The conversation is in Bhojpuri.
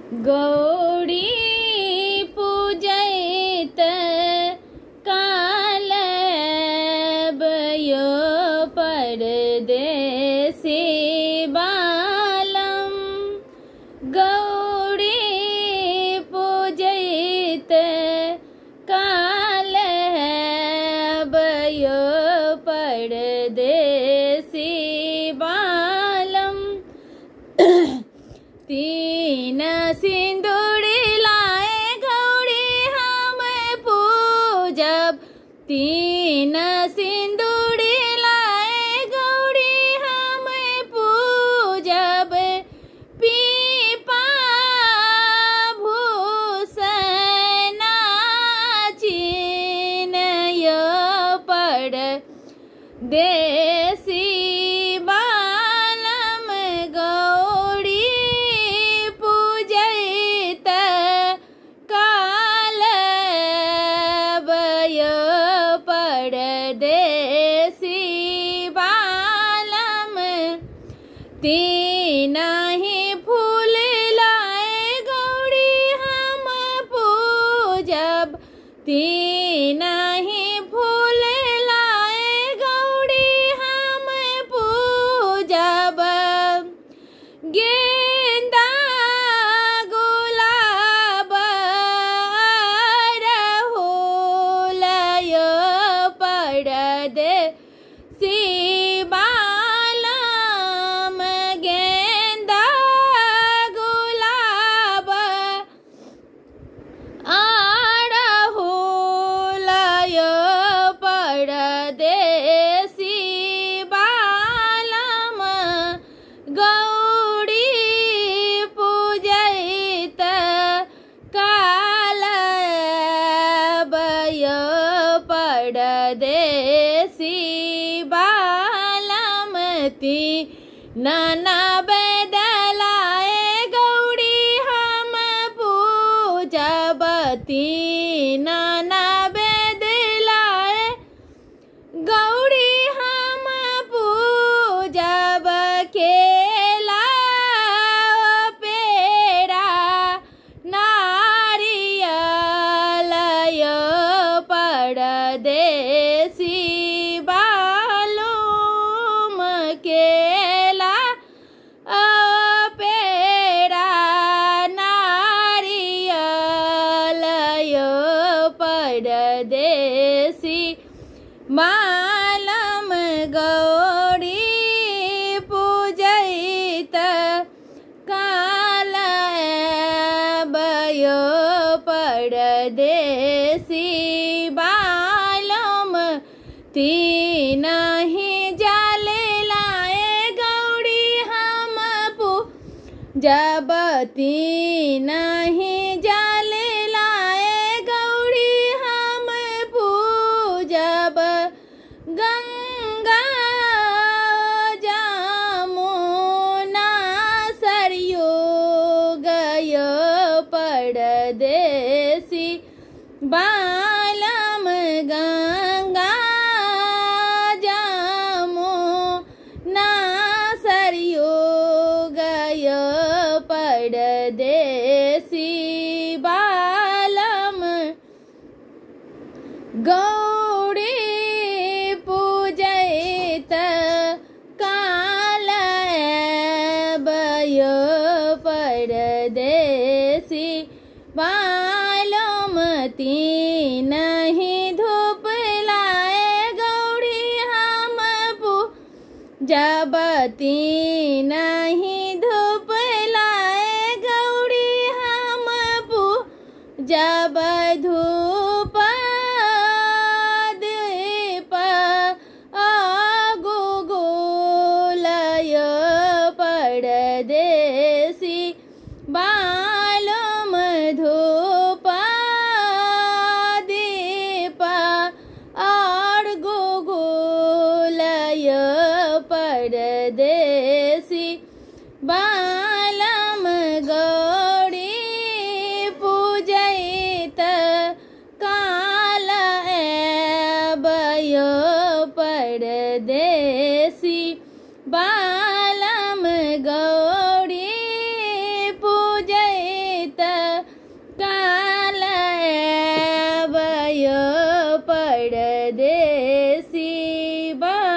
गौरी पूजयित कालबयो परदेसी बालम। गौरी पूजयित कालबयो परदेसी बालम। तीन सिंदूरी लाए गौरी हम पूजब। तीन सिंदूरी लाए गौरी हम पूजब। पीपा भूषण चिन्हयो परदेसी बालम। गौरी पूजयित कालबयो परदेसी बालम। तीन ही फूल लाए गौरी हम पूजब। तीन ही फूल लाए गौरी हम पूजब। गेंदा गुलाब अड़हुलयो परदेसी बालम। गेंदा गुलाब अड़हुलयो परदेसी बालम। गौरी पूजयित कालबयो परदेसी बालम। तीन नैवेद लाए गौरी हम पूजब। तीन नैवेद लाए गौरी हम पूजब। केला पेड़ा नारियलयो परदेसी बालम। केला पेड़ा नारियलयो परदेसी बालम। गौरी पूजयित कालबयो परदेसी बालम। तीन ही जल लाए गौरी हम पूजब। तीन ही जल लाए गौरी हम पूजब। गंगा जमुना सरयू गयो परदेसी बालम। गंगा जमुना सरयू गयो परदेसी बालम। गौरी पूजयित कालबयो परदेसी बालम। तीन ही धूप लाए गौरी हम पूजब। तीन ही धूप लाए गौरी हम पूजब। धूप दीप गुगुलयो परदेसी बालम। धूप दीप और गुगुलयो परदेसी बालम। गौरी पूजयित कालबयो परदेसी बालम। गौरी पूजयित परदेसी बा